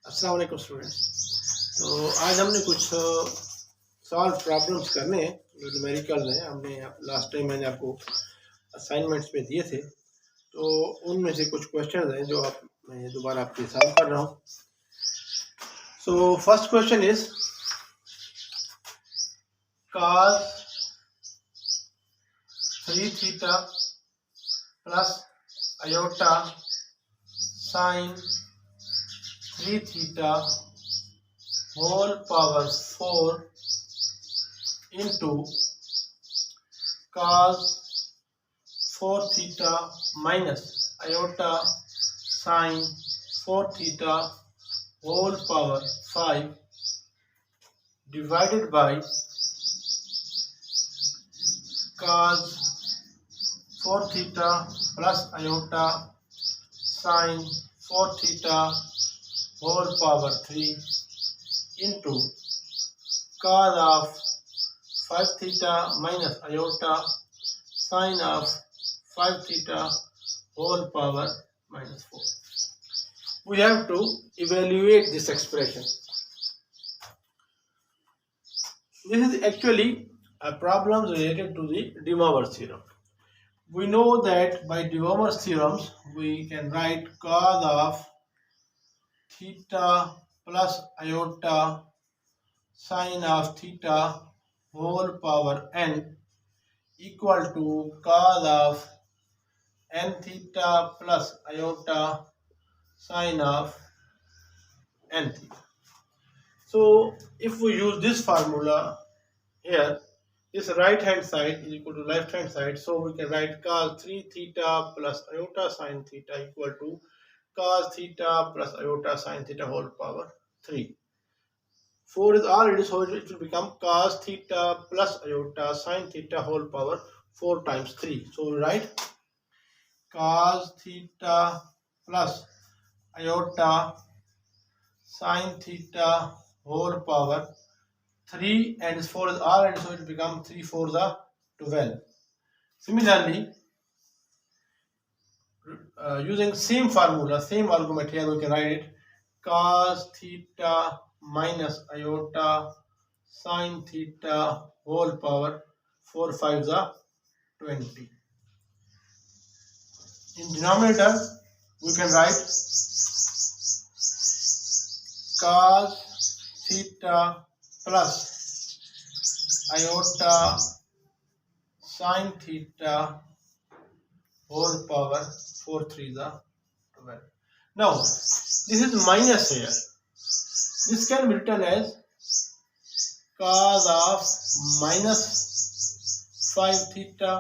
अस्सलाम वालेकुम स्टूडेंट्स। तो आज हमने कुछ सॉल्व प्रॉब्लम्स करने हैं जो न्यूमेरिकल हैं। हमने लास्ट टाइम मैंने आपको असाइनमेंट्स में दिए थे, तो उनमें से कुछ क्वेश्चन हैं जो मैं दोबारा आपके साथ कर रहा हूँ। So first question is cos 3 theta plus iota sin 3 theta whole power 4 into cos 4 theta minus iota sin 4 theta whole power 5 divided by cos 4 theta plus iota sin 4 theta whole power 3 into cos of 5 theta minus iota sin of 5 theta whole power minus 4. We have to evaluate this expression. This is actually a problem related to the De-Moiver theorem. We know that by De-Moiver theorems we can write cos of theta plus iota sin of theta whole power n equal to cos of n theta plus iota sin of n theta. So if we use this formula here, this right hand side is equal to left hand side, so we can write cos 3 theta plus iota sin theta equal to cos theta plus iota sin theta whole power 3. 4 is already, so it will become cos theta plus iota sin theta whole power 4 times 3. So we write cos theta plus iota sin theta whole power 3, and 4 is already, so it will become 3 4 the 12. Similarly, using same formula, same argument here, we can write it cos theta minus iota sin theta whole power 4 5 the 20. In denominator, we can write cos theta plus iota sin theta whole power 4 3 the 12. Now this is minus here. This can be written as cos of minus 5 theta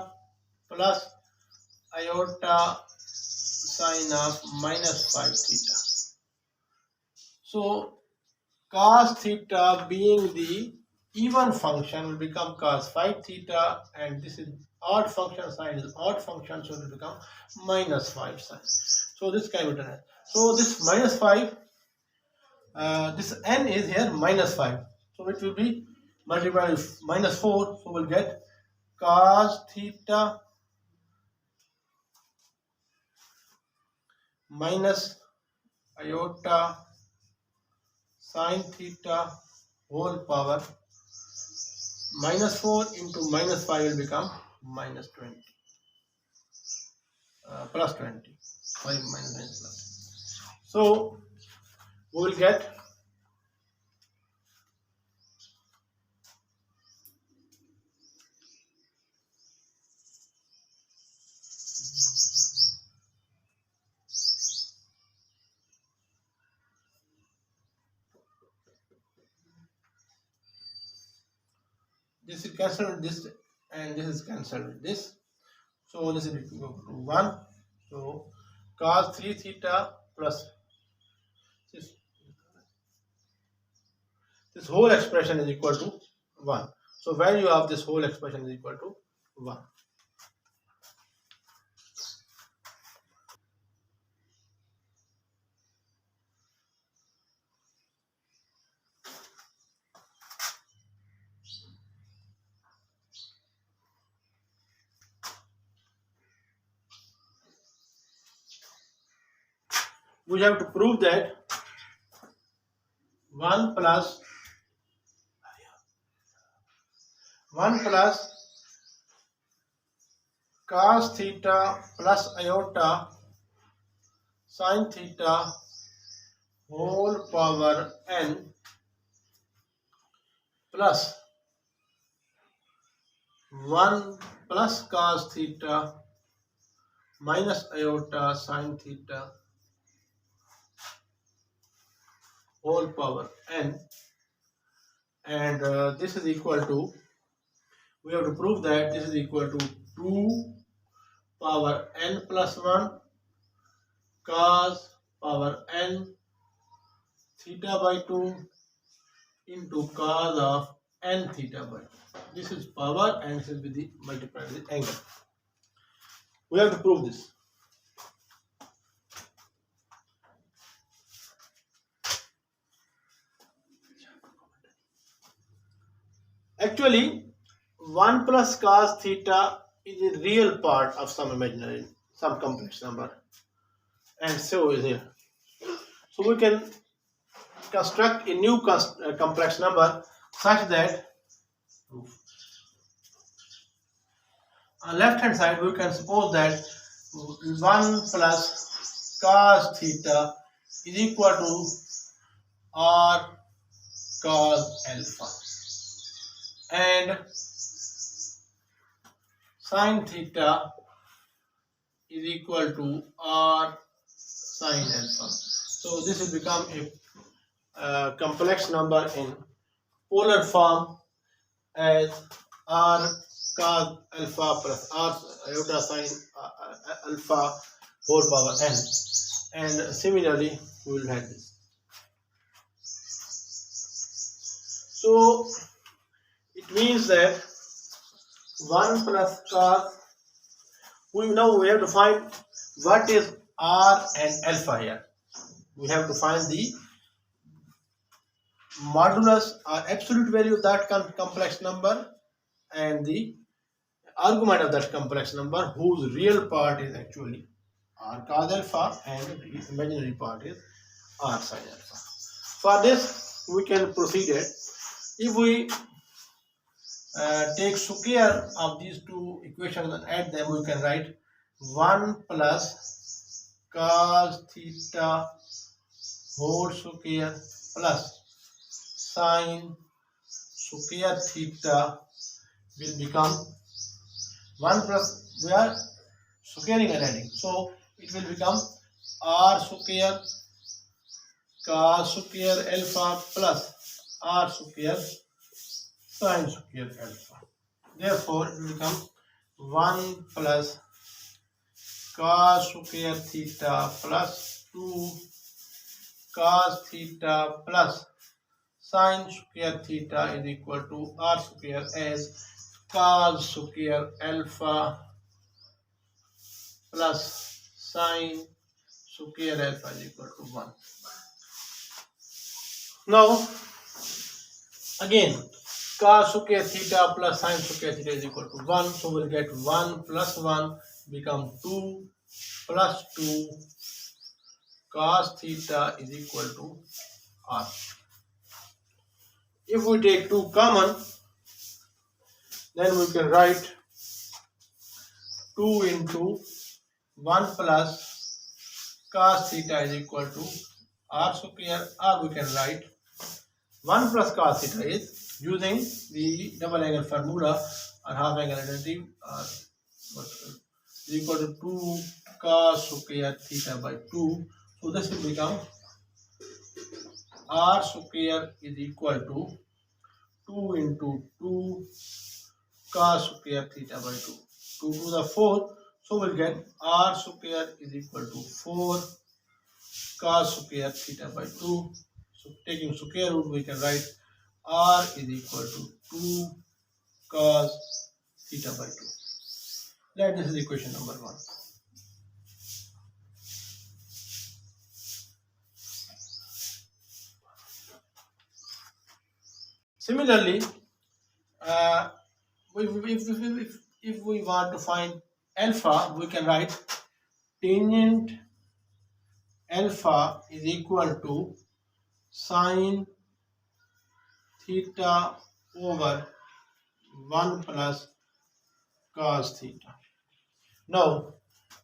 plus iota sin of minus 5 theta. So cos theta being the even function will become cos 5 theta, and this is odd function, sine is odd function, so it will become minus 5 sine. So this can be written as, so this minus 5, this n is here minus 5, so it will be multiplied with minus 4, so we'll get cos theta minus iota sin theta whole power minus 4 into minus 5 will become minus 20, plus 20, 5 minus 9 plus. So we will get this is cancelled with this, and this is cancelled with this, so this is equal to 1. So cos 3 theta plus this whole expression is equal to 1. So value of this whole expression is equal to 1. We have to prove that 1 plus 1 plus cos theta plus iota sin theta whole power n plus 1 plus cos theta minus iota sin theta whole power n, and this is equal to, we have to prove that this is equal to 2 power n plus 1 cos power n theta by 2 into cos of n theta by 2. This is power and this is with the multiplied with angle. We have to prove this. Actually, 1 plus cos theta is a real part of some imaginary, some complex number, and so is here. So we can construct a new complex number such that on left hand side we can suppose that 1 plus cos theta is equal to r cos alpha, and sin theta is equal to r sin alpha. So this will become a complex number in polar form as r cos alpha plus r iota sin alpha whole power n, and similarly we will have this. So it means that 1 plus cos, we have to find what is r and alpha here. We have to find the modulus or absolute value of that complex number and the argument of that complex number whose real part is actually r cos alpha and the imaginary part is r sin alpha. For this we can proceed it. If we take square of these two equations and add them, we can write 1 plus cos theta whole square plus sin square theta will become 1 plus, we are squaring and adding, so it will become r square cos square alpha plus r square sin square alpha. Therefore it will become 1 plus cos square theta plus 2 cos theta plus sin square theta is equal to r square as cos square alpha plus sin square alpha is equal to 1. Now again, cos square theta plus sin square theta is equal to 1, so we'll get 1 plus 1 become 2 plus 2 cos theta is equal to r. If we take 2 common, then we can write 2 into 1 plus cos theta is equal to r square, or we can write 1 plus cos theta is, using the double angle formula or half angle identity, is equal to 2 cos square theta by 2. So this will become r square is equal to 2 into 2 cos square theta by 2. 2 to the 4, so we'll get r square is equal to 4 cos square theta by 2. So taking square root, we can write r is equal to 2 cos theta by 2. That this is equation number 1. Similarly, if we want to find alpha, we can write tangent alpha is equal to sine theta over 1 plus cos theta. Now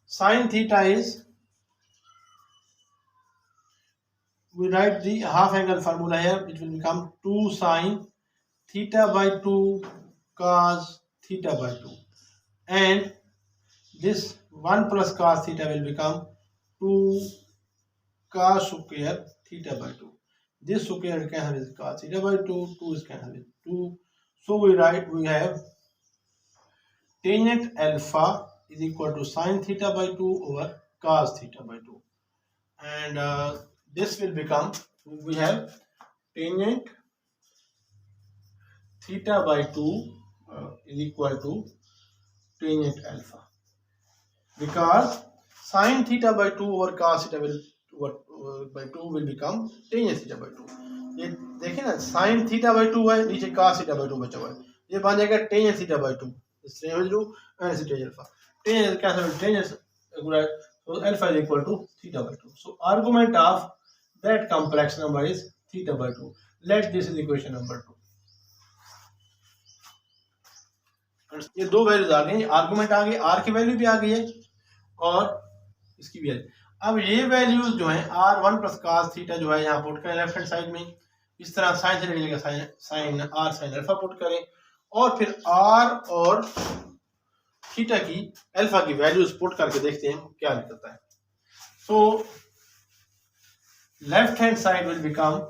sin theta is, we write the half angle formula here, it will become 2 sin theta by 2 cos theta by 2, and this 1 plus cos theta will become 2 cos square theta by 2. This square cancel is cos theta by 2, 2 is cancelled with 2. So we have tangent alpha is equal to sin theta by 2 over cos theta by 2. And this will become, we have tangent theta by 2 is equal to tangent alpha, because sin theta by 2 over cos theta by 2 will become tangent theta by 2. ये देखिए ना, sin theta by 2 है, नीचे cos theta by 2 बचा हुआ है, ये बन जाएगा tangent theta by 2. Same rule and tangent alpha. Tangent cancel tangent, so alpha is equal to theta by 2. So argument of that complex number is theta by 2. Let this is equation number 2. ये दो values आ गई, argument आ गई, are की value भी आ गई है और इसकी भी है. अब ये वैल्यूज जो है आर 1 प्लस cos थीटा जो है यहाँ पुट करें लेफ्ट हैंड साइड में, इस तरह साइन थीटा की जगह sine R sine alpha put करें, और फिर आर और थीटा की अल्फा की वैल्यूज पुट करके देखते हैं क्या निकलता है. So left hand side will become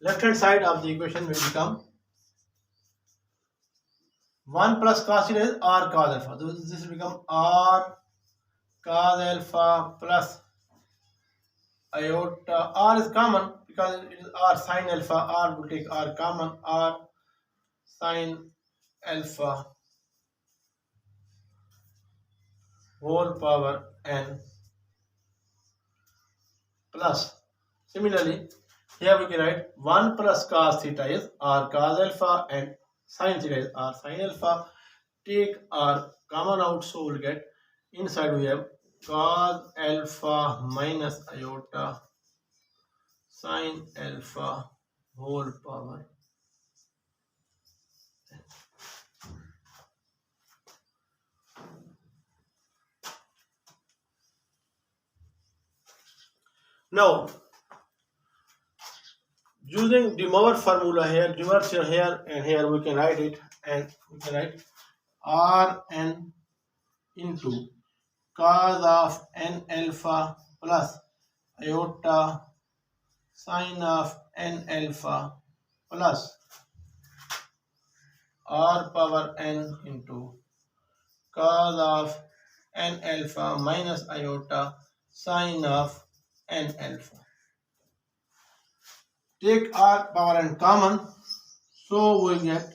left hand side of the equation will become 1 plus cos theta is r cos alpha. So this will become r cos alpha plus iota. R is common because it is r sin alpha. R will take r common, r sin alpha whole power n plus. Similarly, here we can write 1 plus cos theta is r cos alpha and sin theta is r sin alpha. Take r common out, so we'll get inside we have cos alpha minus iota sin alpha whole power. Now, using De-Moiver formula here, De-Moiver theorem here and here, we can write it, and we can write Rn into cos of n alpha plus iota sin of n alpha plus r power n into cos of n alpha minus iota sin of n alpha. Take r power n common, so we get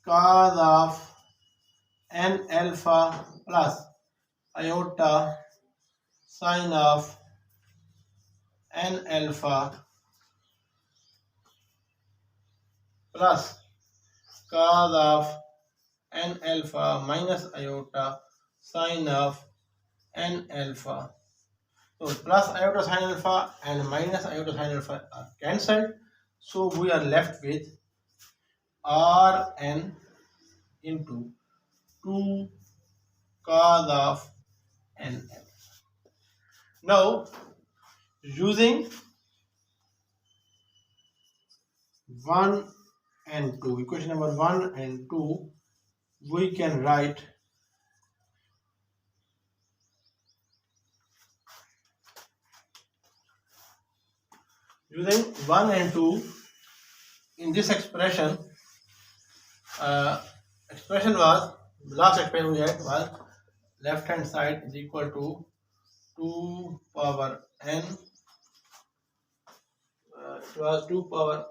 cos of n alpha plus iota sin of n alpha plus cos of n alpha minus iota sin of n alpha. So plus iota sin alpha and minus iota sin alpha are cancelled. So we are left with Rn into 2 cos of n alpha. Now, using 1 and 2, equation number 1 and 2, we can write using 1 and 2 in this expression. Expression was, last expression we had was left hand side is equal to 2 power n, it was 2 power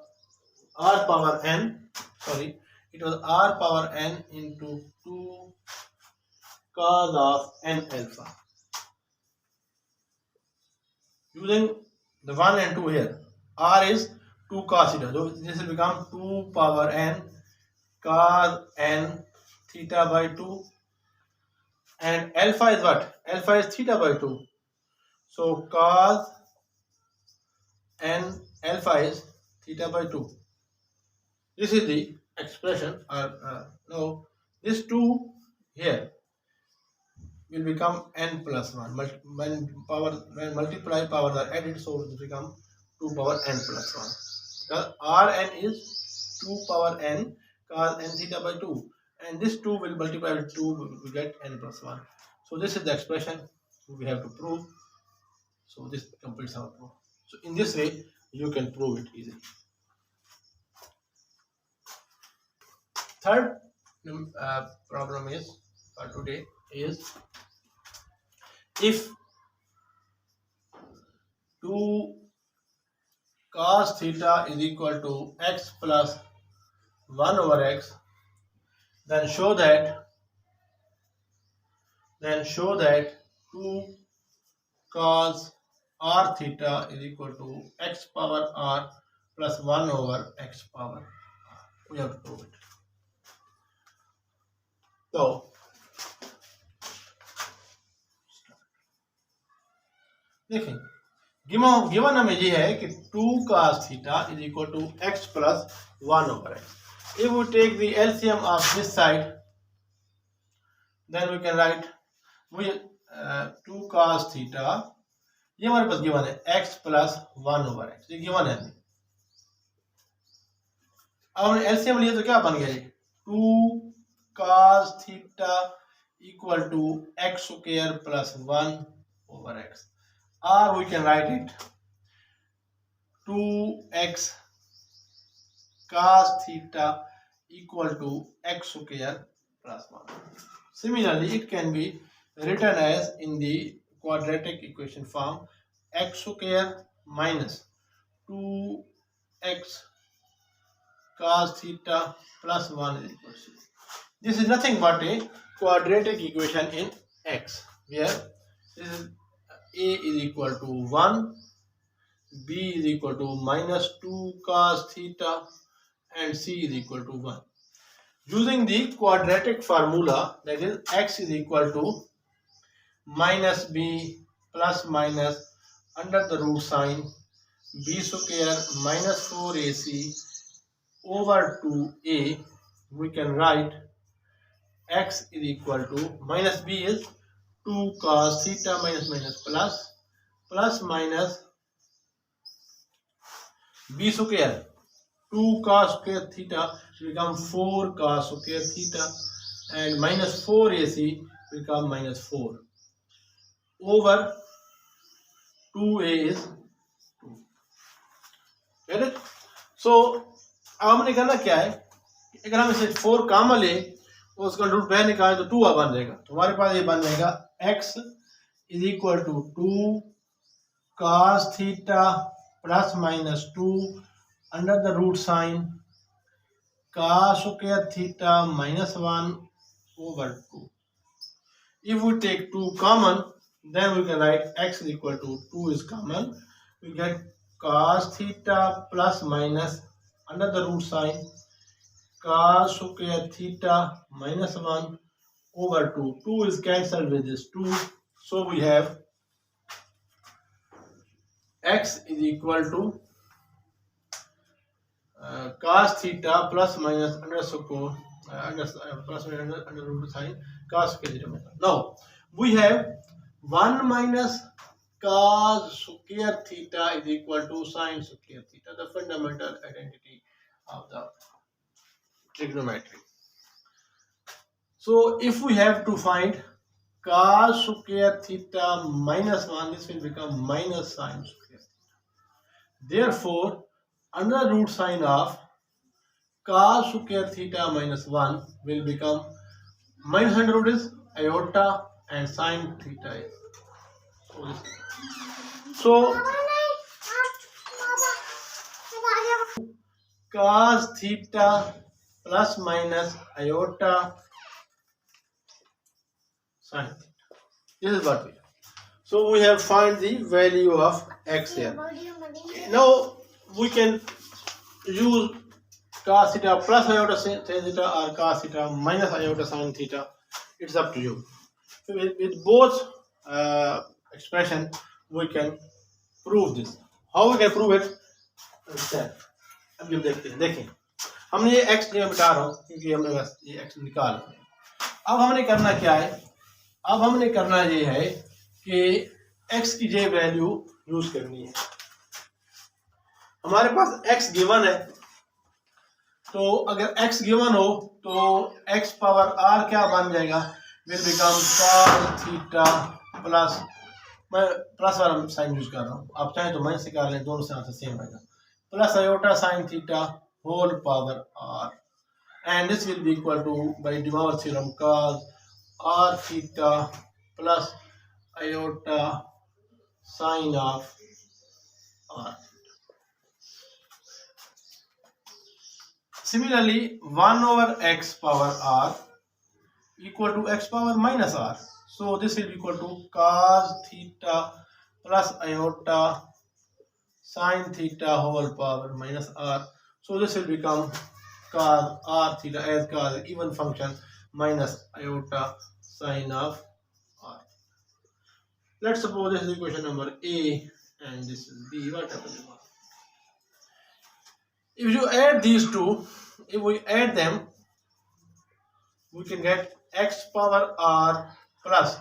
r power n, sorry, it was r power n into 2 cos of n alpha. Using the 1 and 2 here, r is 2 cos theta, so this will become 2 power n cos n theta by 2, and alpha is what? Alpha is theta by 2. So cos and alpha is theta by 2. This is the expression, or no, this 2 here will become n plus 1. When multiply powers are added, so it will become 2 power n plus 1. Because Rn is 2 power n cos n theta by 2. And this 2 will multiply with 2, we get n plus 1. So this is the expression we have to prove. So this completes our proof. So in this way, you can prove it easily. Third problem is for today is if 2 cos theta is equal to x plus 1 over x, then show that 2 cos r theta is equal to x power r plus 1 over x power r. We have to prove it. So देखें given हमें ये है कि 2 cos theta is equal to x plus 1 over x. If we take the LCM of this side, then we can write 2 cos theta, ये हमारे पास given है x plus 1 over x, ये given है. अब हमने LCM लिया तो क्या बन गया ये 2 cos theta equal to x square plus 1 over x. Or we can write it 2x cos theta equal to x square plus 1. Similarly, it can be written as in the quadratic equation form x square minus 2x cos theta plus 1 is equal to 0. This is nothing but a quadratic equation in x, where this is a is equal to 1, b is equal to minus 2 cos theta, and c is equal to 1. Using the quadratic formula, that is x is equal to minus b plus minus under the root sign b square minus 4ac over 2a, we can write x is equal to minus b is 2 cos theta minus minus plus minus b square 2 cos square theta become 4 cos square theta, and minus 4ac become minus 4 over 2a is 2. Get it? So अब हमने करना क्या है, अगर हम इसे 4 common ले और उसका रूट बाहर निकालें तो 2 बन जाएगा. तो हमारे पास ये बन जाएगा x is equal to 2 cos theta plus minus 2 under the root sign cos square theta minus 1 over 2. If we take 2 common, then we can write x is equal to 2 is common. We get cos theta plus minus under the root sign cos square theta minus 1 over 2. 2 is cancelled with this 2. So we have x is equal to cos theta plus minus under root sign cos square theta. Now we have 1 minus cos square theta is equal to sin square theta, the fundamental identity of the trigonometry. So if we have to find cos square theta minus 1, this will become minus sin square theta. Therefore, under root sign of cos square theta minus 1 will become minus under root is iota and sin theta is. So cos theta plus minus iota sin theta. This is what we have. So we have found the value of x here. Now we can use cos theta plus iota sin theta or cos theta minus iota sin theta. It's up to you. with both expression we can prove this. How we can prove it? अब ये देखते हैं, देखें हमने ये x में मिटा रहा हूँ क्योंकि हमने बस ये x निकाल। अब हमने करना क्या है? अब हमने करना ये है कि x की जो वैल्यू यूज करनी है। हमारे पास x गिवन है, तो अगर x गिवन हो तो x पावर r क्या बन जाएगा? Will become cos theta plus, मैं प्लस वाला साइन यूज कर रहा हूँ, आप चाहें तो माइनस से कर लें, दोनों से आंसर सेम आएगा, plus iota sine theta whole power r, and this will be equal to by De-Moiver theorem cos r theta plus iota sine of r. Similarly, 1 over x power r equal to x power minus r. So this will be equal to cos theta plus iota sine theta whole power minus r. So this will become cos r theta as cos even function minus iota sine of r. Let's suppose this is equation number A and this is B. What happens? If you add these two, if we add them, we can get x power r plus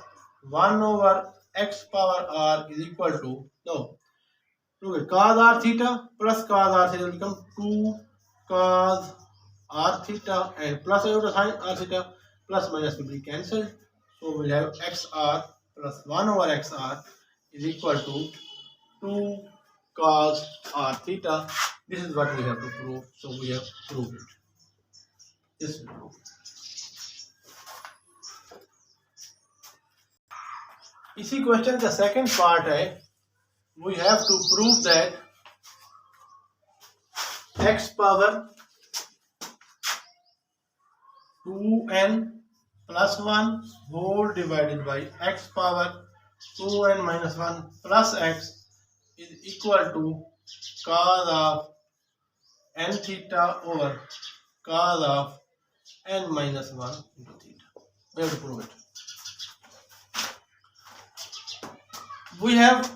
1 over x power r is equal to, no, look at cos r theta plus cos r theta will become 2 cos r theta and plus iota sine r theta plus minus will be cancelled. So we'll have xr plus 1 over xr is equal to 2 cos r theta. This is what we have to prove. So we have proved it. This will prove it. इसी question का second part है, we have to prove that x power 2n plus 1 whole divided by x power 2n minus 1 plus x is equal to cos of n theta over cos of n minus 1 into theta. We have to prove it. We have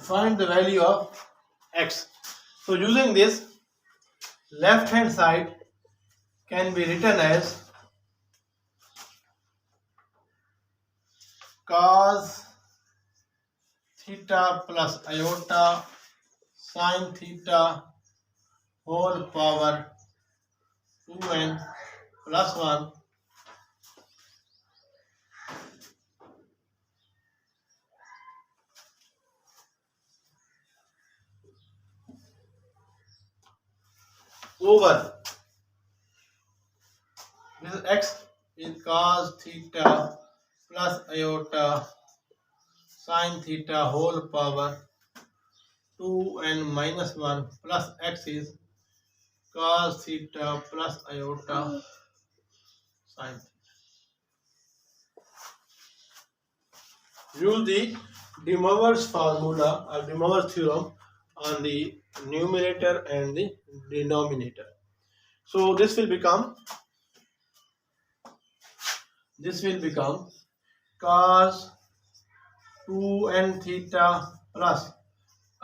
find the value of x. So using this, left hand side can be written as cos theta plus iota sin theta whole power 2n plus 1 over, this is x is cos theta plus iota sin theta whole power 2n minus 1 plus x is cos theta plus iota sin theta. Use the De-Moiver's formula or De-Moiver theorem on the numerator and the denominator. So this will become cos 2n theta plus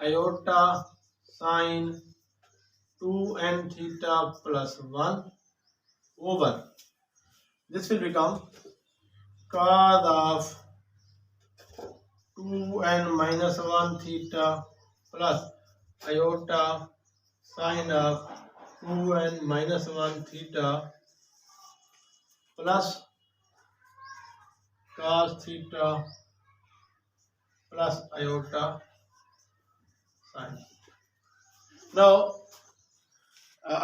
iota sin 2n theta plus 1 over, this will become cos of 2n minus 1 theta plus iota sin of 2n minus 1 theta plus cos theta plus iota sin. Now,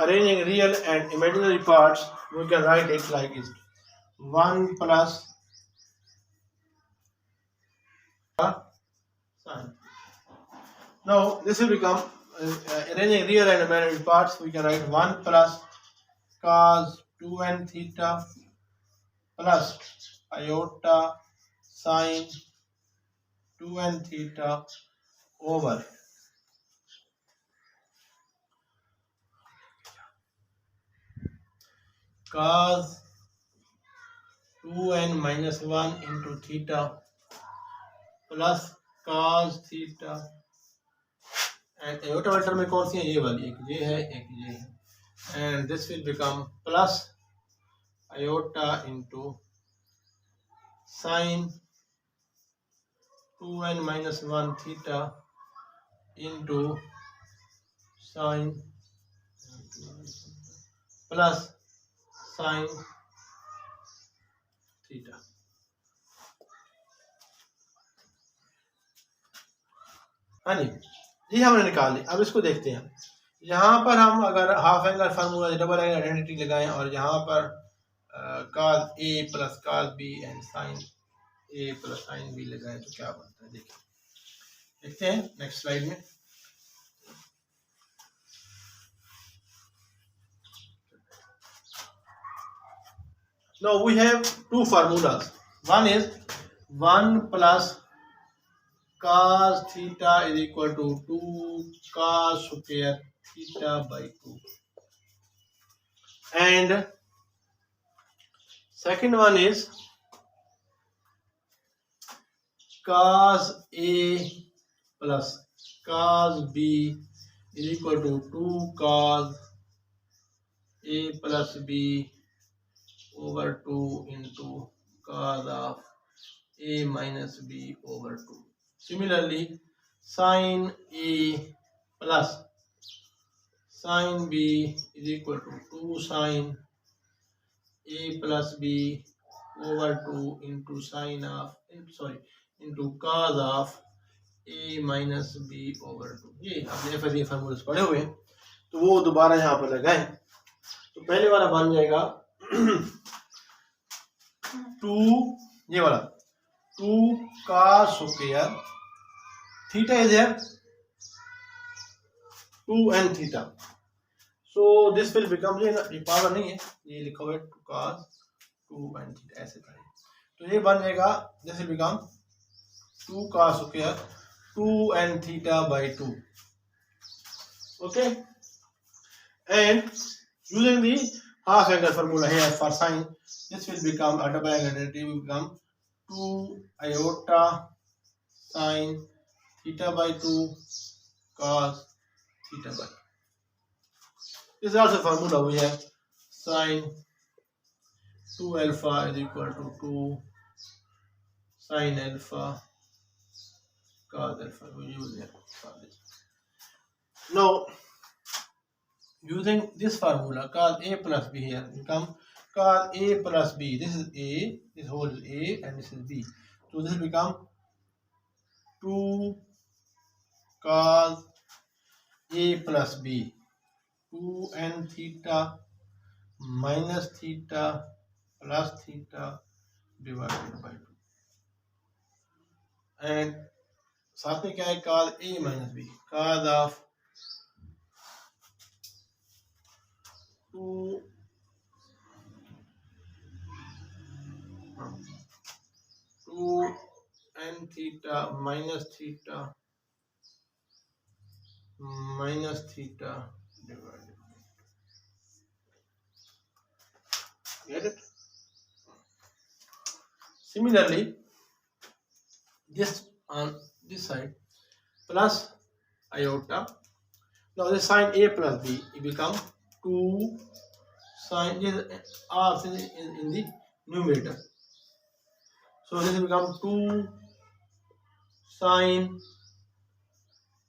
arranging real and imaginary parts, we can write it like this: 1 plus sin. Now, this will become arranging real and imaginary parts. We can write 1 plus cos 2n theta plus iota sin 2n theta over cos 2n minus 1 into theta plus cos theta and iota वाली term में कौन सी है, ये वाली, एक ये है एक ये है, and this will become plus iota into sin 2n minus 1 theta into sin plus sin theta. हाँ जी, ये हमने निकाल ली। अब इसको देखते हैं। यहाँ पर हम अगर half angle formula double angle identity लगाएं और यहाँ पर cos a plus cos b and sin a plus sin b लगाएं तो क्या बनता है, देखते हैं नेक्स्ट स्लाइड में। Now we have two formulas. One is 1 plus cos theta is equal to 2 cos square theta by 2. And second one is cos A plus cos B is equal to 2 cos A plus B over 2 into cos of A minus B over 2. Similarly, sin A plus sin B is equal to 2 sin A plus B over 2 into sin of into cos of A minus B over 2. ये आपने FSE फार्मूले पढ़े हुए हैं तो वो दोबारा यहाँ पर लगाएं। तो पहले वाला बन जाएगा 2 ये वाला 2 cos square theta is here 2 and theta, so this will become ये पावर नहीं है, ये लिखा हुआ है 2 cos 2 and theta ऐसे करें तो ये बन जाएगा this will become 2 cos square 2 and theta by 2. Okay, and using the half angle formula here for sin, this will become a double angle identity will become 2 iota sin theta by 2 cos theta by 2. This is also formula we have sin 2 alpha is equal to 2 sin alpha cos alpha. We use it for this. Now, using this formula cos A plus B here become cos A plus B. This is A, this whole is A and this is B. So this will become 2 cos A plus B 2 n theta minus theta plus theta divided by 2 and साथ में क्या है cos A minus B cos of 2 n theta minus theta divided. Get it? Similarly, this on this side plus iota. Now this sin A plus B it become 2 sin this R in the numerator. So this will become 2 sin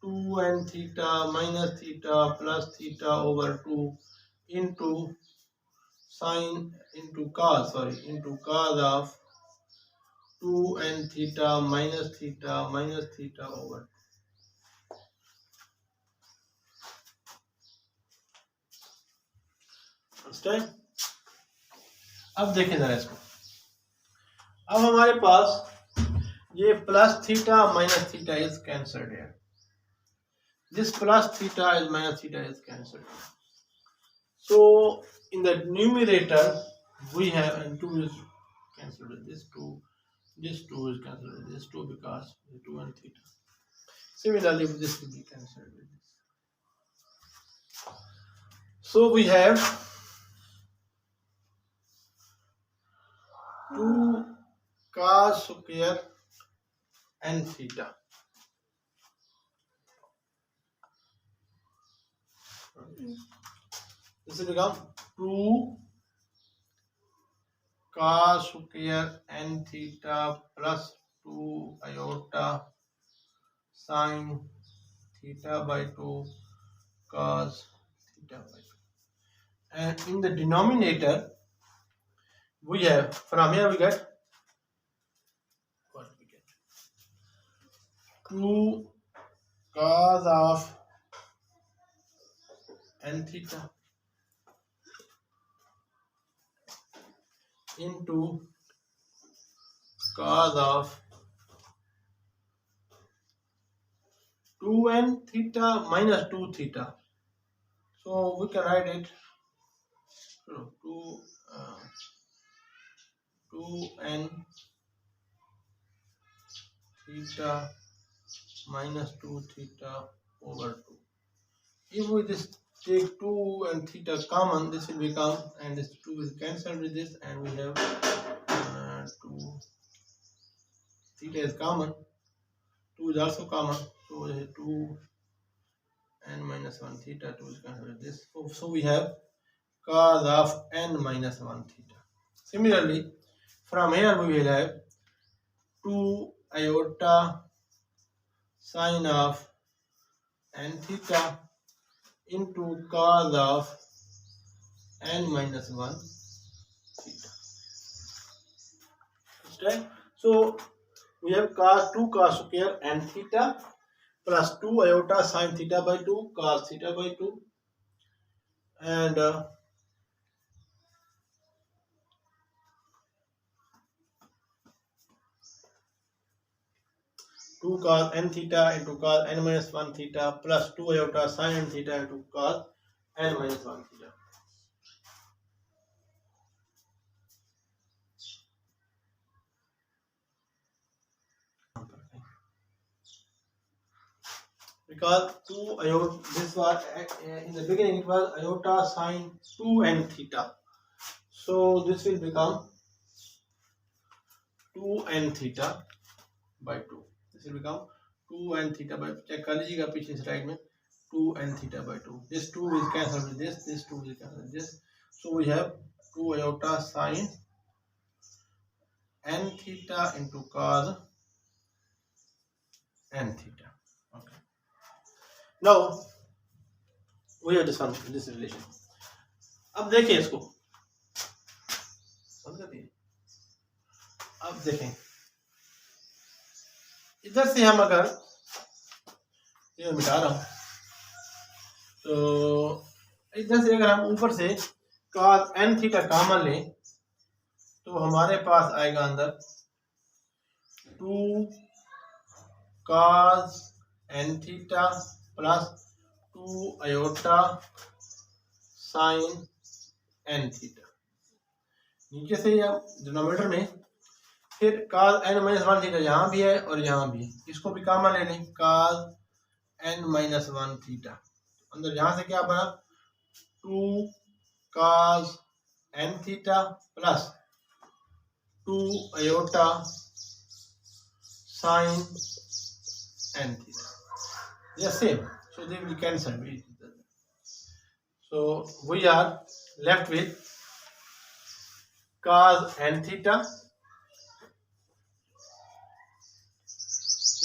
2 n theta minus theta plus theta over 2 into sin into cos of 2 n theta minus theta over 2. Understand? अब देखें जरा इसको। अब हमारे पास ये plus theta minus theta is cancelled है, this plus theta is minus theta is cancelled. So in the numerator we have, and 2 is cancelled with this 2 is cancelled with this 2 because the 2 and theta. Similarly this will be cancelled with this. So we have 2 cos square n theta. This will become 2 cos square n theta plus 2 iota sin theta by 2 cos theta by 2. And in the denominator, we have, from here we get what we get, 2 cos of n theta into cos of 2n theta minus 2 theta. So we can write it 2n theta minus 2 theta over 2. If we just take 2 and theta common, this will become, and this 2 will cancel with this, and we have 2 theta is common, 2 is also common, so we have 2 n minus 1 theta, 2 is cancelled with this. So we have cos of n minus 1 theta. Similarly, from here we will have 2 iota sine of n theta into cos of n minus 1 theta. Understand? So we have 2 cos square n theta plus 2 iota sine theta by 2 cos theta by 2, and 2 cos n theta into cos n minus 1 theta plus 2 iota sin n theta into cos n minus 1 theta. Because 2 iota, this was in the beginning it was iota sin 2n theta. So this will become 2n theta by 2. This will become 2n theta by, check कर लीजिएगा पीछे slide में, 2n theta by 2. This 2 will cancel with this 2 will cancel with this. So we have 2 iota sin n theta into cos n theta. Okay. Now we have this relation. अब देखें इसको, अब देखें इधर से हम अगर ये मिटा रहा हूं, तो इधर से अगर हम ऊपर से cos n थीटा कॉमन लें तो हमारे पास आएगा अंदर 2 cos n theta plus 2 iota sin n theta. नीचे से या डिनोमिनेटर में फिर cos n minus 1 थीटा यहाँ भी है और यहाँ भी है, इसको भी कॉमन ले लें, cos n minus 1 थीटा. अंदर यहाँ से क्या बना, 2 cos n theta plus 2 iota sin n theta. They are same, so they will cancel with each other. So we are left with cos n theta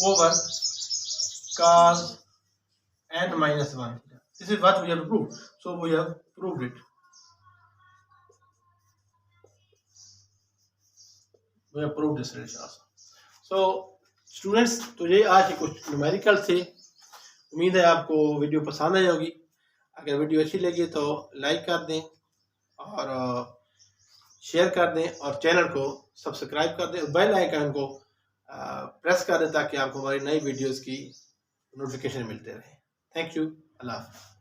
over cos n minus 1 theta. This is what we have to prove. So we have proved it. We have proved this relation also. So students, तो ये आज के कुछ numerical थे. उम्मीद है आपको video पसंद आई होगी. अगर वीडियो अच्छी लगी तो लाइक कर दें और शेयर कर दें और चैनल को सब्सक्राइब कर दें और बेल आइकन को प्रेस कर दें ताकि आपको हमारी नई वीडियोस की नोटिफिकेशन मिलते रहे. Thank you. अल्लाह हाफ़िज़.